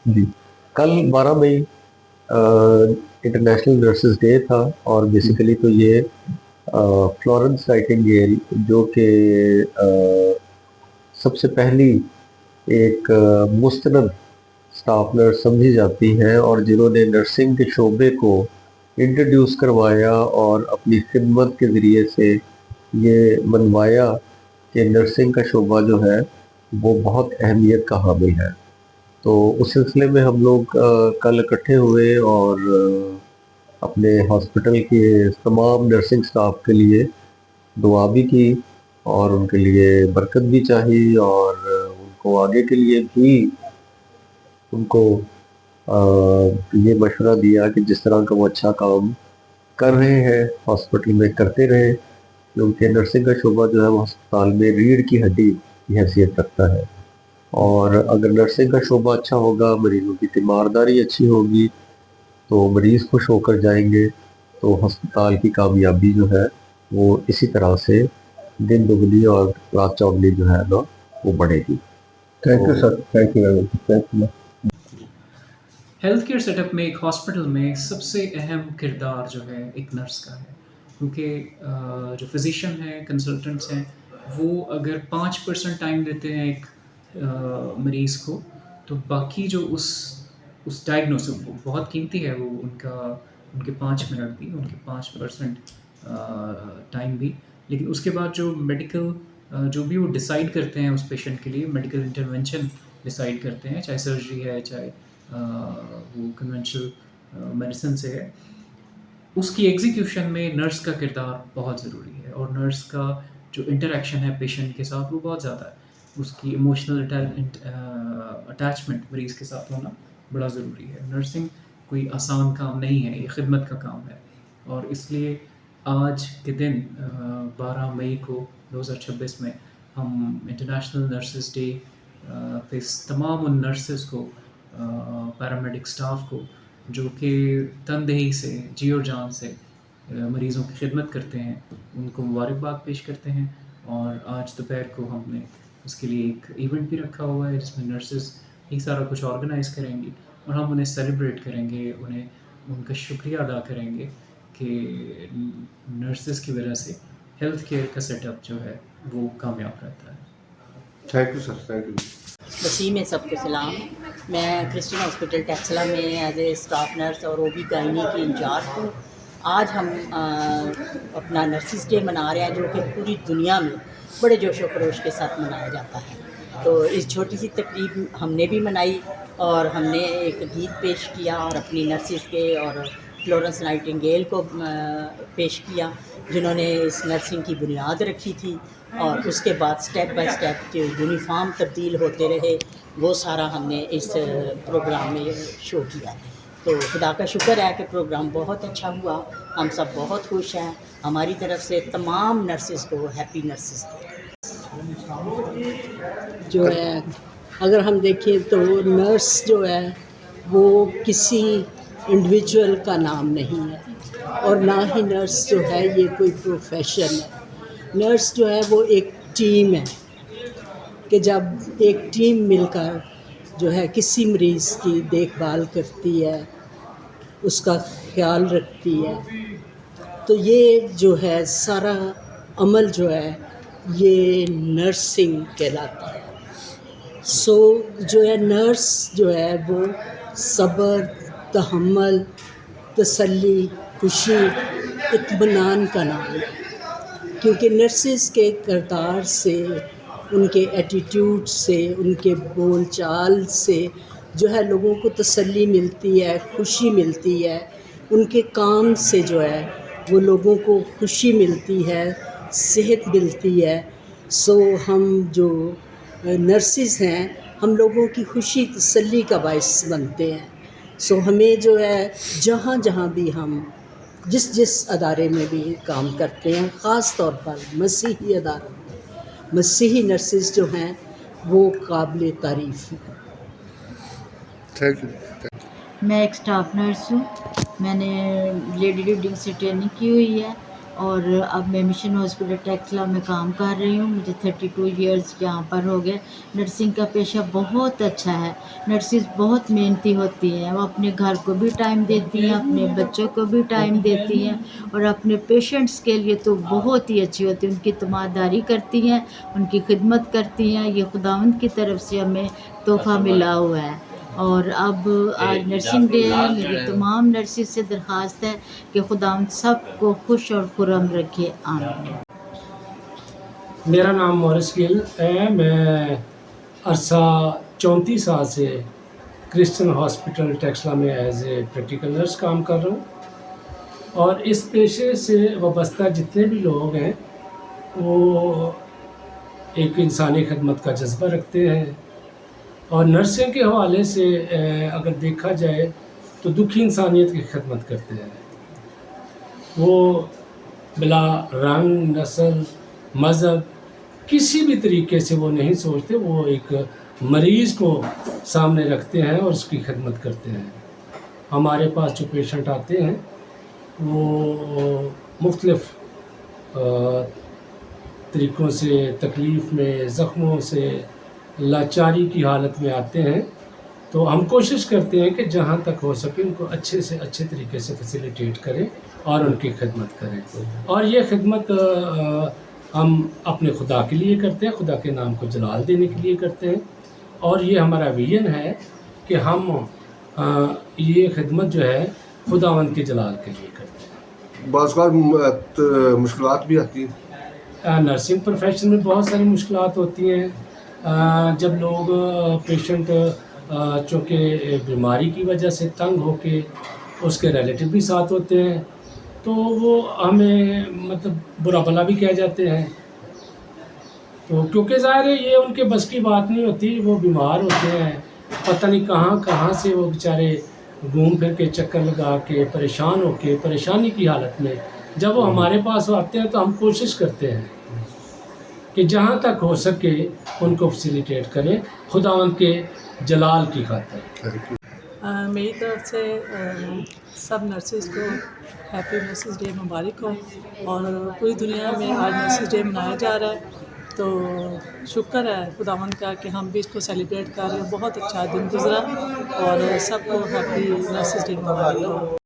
جی، کل 12 مئی international nurses day تھا، اور بیسیکلی تو یہ فلورنس نائٹنگیل جو کہ سب سے پہلی ایک مستند اسٹاف نرس سمجھی جاتی ہیں، اور جنہوں نے نرسنگ کے شعبے کو انٹروڈیوس کروایا اور اپنی خدمت کے ذریعے سے یہ منوایا کہ نرسنگ کا شعبہ جو ہے وہ بہت اہمیت کا حامل ہے۔ تو اس سلسلے میں ہم لوگ کل اکٹھے ہوئے اور اپنے ہاسپٹل کے تمام نرسنگ سٹاف کے لیے دعا بھی کی، اور ان کے لیے برکت بھی چاہی، اور ان کو آگے کے لیے بھی ان کو یہ مشورہ دیا کہ جس طرح کا وہ اچھا کام کر رہے ہیں ہاسپٹل میں کرتے رہے، کیونکہ نرسنگ کا شعبہ جو ہے وہ ہسپتال میں ریڑھ کی ہڈی کی حیثیت رکھتا ہے، اور اگر نرسنگ کا شعبہ اچھا ہوگا، مریضوں کی تیمارداری اچھی ہوگی، تو مریض خوش ہو کر جائیں گے، تو ہسپتال کی کامیابی جو ہے وہ اسی طرح سے دن دگنی اور رات چوگنی جو ہے نا وہ بڑھے گی۔ Thank you sir, thank you very much, thank you. Health care set up میں ایک ہاسپٹل میں سب سے اہم کردار جو ہے ایک نرس کا ہے، کیونکہ جو فزیشین ہیں، کنسلٹنٹس ہیں، وہ اگر 5% ٹائم دیتے ہیں ایک مریض کو، تو باقی جو اس ڈائگنوس بہت قیمتی ہے وہ ان کے 5 منٹ بھی، ان کے 5% ٹائم بھی، لیکن اس کے بعد جو میڈیکل جو بھی وہ ڈیسائیڈ کرتے ہیں اس پیشنٹ کے لیے، میڈیکل انٹرونشن ڈیسائیڈ کرتے ہیں، چاہے سرجری ہے، چاہے وہ کنونشنل میڈیسن سے ہے، اس کی ایگزیکیوشن میں نرس کا کردار بہت ضروری ہے، اور نرس کا جو انٹریکشن ہے پیشنٹ کے ساتھ وہ بہت زیادہ ہے، اس کی ایموشنل اٹیچمنٹ مریض کے ساتھ ہونا بڑا ضروری ہے۔ نرسنگ کوئی آسان کام نہیں ہے، یہ خدمت کا کام ہے، اور اس لیے آج کے دن 12 مئی کو 2026 میں ہم انٹرنیشنل نرسز ڈے پہ تمام ان نرسز کو، پیرامیڈک سٹاف کو، جو کہ تندہی سے، جی اور جان سے مریضوں کی خدمت کرتے ہیں، ان کو مبارکباد پیش کرتے ہیں، اور آج دوپہر کو ہم نے اس کے لیے ایک ایونٹ بھی رکھا ہوا ہے جس میں نرسز ہی سارا کچھ آرگنائز کریں گی، اور ہم انہیں سیلیبریٹ کریں گے، انہیں ان کا شکریہ ادا کریں گے کہ نرسز کی وجہ سے ہیلتھ کیئر کا سیٹ اپ جو ہے وہ کامیاب رہتا ہے۔ Thank you sir, thank you. Waseem ہے، سب کو سلام۔ میں کرسچن ہاسپٹل ٹیکسلا میں ایز اے اسٹاف نرس اور او بی گائنی کی انچارج ہوں۔ آج ہم اپنا نرسز ڈے منا رہے ہیں، جو کہ پوری دنیا میں بڑے جوش و خروش کے ساتھ منایا جاتا ہے۔ تو اس چھوٹی سی تقریب ہم نے بھی منائی، اور ہم نے ایک گیت پیش کیا اور اپنی نرسز کے اور فلورنس نائٹنگیل کو پیش کیا، جنہوں نے اس نرسنگ کی بنیاد رکھی تھی، اور اس کے بعد سٹیپ بائی سٹیپ جو یونیفارم تبدیل ہوتے رہے، وہ سارا ہم نے اس پروگرام میں شو کیا۔ تو خدا کا شکر ہے کہ پروگرام بہت اچھا ہوا، ہم سب بہت خوش ہیں۔ ہماری طرف سے تمام نرسز کو ہیپی نرسز ڈے۔ جو ہے اگر ہم دیکھیں تو نرس جو ہے وہ کسی انڈیویجول کا نام نہیں ہے، اور نہ ہی نرس جو ہے یہ کوئی پروفیشن ہے۔ نرس جو ہے وہ ایک ٹیم ہے، کہ جب ایک ٹیم مل کر جو ہے کسی مریض کی دیکھ بھال کرتی ہے، اس کا خیال رکھتی ہے، تو یہ جو ہے سارا عمل جو ہے یہ نرسنگ کہلاتا ہے۔ جو ہے نرس جو ہے وہ صبر، تحمل، تسلی، خوشی، اطمینان کا نام ہے، کیونکہ نرسز کے کردار سے، ان کے ایٹیٹیوڈ سے، ان کے بول چال سے جو ہے لوگوں کو تسلی ملتی ہے، خوشی ملتی ہے، ان کے کام سے جو ہے وہ لوگوں کو خوشی ملتی ہے، صحت ملتی ہے۔ ہم جو نرسز ہیں، ہم لوگوں کی خوشی تسلی کا باعث بنتے ہیں۔ ہمیں جو ہے جہاں جہاں بھی ہم جس ادارے میں بھی کام کرتے ہیں، خاص طور پر مسیحی اداروں میں، مسیحی نرسز جو ہیں وہ قابل تعریف ہیں۔ Thank you. میں ایک اسٹاف نرس ہوں، میں نے لیڈی ریڈنگ سے ٹریننگ کی ہوئی ہے، اور اب میں مشن ہاسپٹل ٹیکسلا میں کام کر رہی ہوں. مجھے 32 ایئرز یہاں پر ہو گئے. نرسنگ کا پیشہ بہت اچھا ہے. نرسز بہت محنتی ہوتی ہیں. وہ اپنے گھر کو بھی ٹائم دیتی ہیں, اپنے بچوں کو بھی ٹائم دیتی ہیں, اور اپنے پیشنٹس کے لیے تو بہت ہی اچھی ہوتی ہیں. ان کی تیمارداری کرتی ہیں, ان کی خدمت کرتی ہیں. یہ خداوند کی طرف سے ہمیں تحفہ ملا ہوا ہے. اور اب آج نرسنگ ڈے ہے. میری تمام نرسز سے درخواست ہے کہ خداوند سب کو خوش اور خرم رکھے. آمین. میرا نام مورس گل ہے. میں عرصہ 34 سال سے کرسچن ہاسپٹل ٹیکسلا میں ایز اے پریکٹیکل نرس کام کر رہا ہوں. اور اس پیشے سے وابستہ جتنے بھی لوگ ہیں وہ ایک انسانی خدمت کا جذبہ رکھتے ہیں. اور نرسنگ کے حوالے سے اگر دیکھا جائے تو دکھی انسانیت کی خدمت کرتے ہیں. وہ بلا رنگ، نسل، مذہب کسی بھی طریقے سے وہ نہیں سوچتے. وہ ایک مریض کو سامنے رکھتے ہیں اور اس کی خدمت کرتے ہیں. ہمارے پاس جو پیشنٹ آتے ہیں وہ مختلف طریقوں سے تکلیف میں، زخموں سے، لاچاری کی حالت میں آتے ہیں. تو ہم کوشش کرتے ہیں کہ جہاں تک ہو سکے ان کو اچھے سے اچھے طریقے سے فیسیلیٹیٹ کریں اور ان کی خدمت کریں. اور یہ خدمت ہم اپنے خدا کے لیے کرتے ہیں، خدا کے نام کو جلال دینے کے لیے کرتے ہیں. اور یہ ہمارا ویژن ہے کہ ہم یہ خدمت جو ہے خداوند کے جلال کے لیے کرتے ہیں. بعض اوقات مشکلات بھی آتی ہیں. نرسنگ پروفیشن میں بہت ساری مشکلات ہوتی ہیں. جب لوگ پیشنٹ چونکہ بیماری کی وجہ سے تنگ ہو کے، اس کے ریلیٹیو بھی ساتھ ہوتے ہیں، تو وہ ہمیں مطلب برا بھلا بھی کہہ جاتے ہیں. تو کیونکہ ظاہر ہے یہ ان کے بس کی بات نہیں ہوتی. وہ بیمار ہوتے ہیں، پتہ نہیں کہاں سے وہ بیچارے گھوم پھر کے چکر لگا کے پریشان ہو کے پریشانی کی حالت میں جب وہ ہمارے پاس آتے ہیں تو ہم کوشش کرتے ہیں کہ جہاں تک ہو سکے ان کو فیسیلیٹیٹ کریں خداوند کے جلال کی خاطر. میری طرف سے سب نرسز کو ہیپی نرسز ڈے مبارک ہو. اور پوری دنیا میں آج نرسز ڈے منایا جا رہا ہے، تو شکر ہے خداوند کا کہ ہم بھی اس کو سیلیبریٹ کر رہے ہیں. بہت اچھا دن گزرا اور سب کو ہیپی نرسز ڈے مبارک ہو.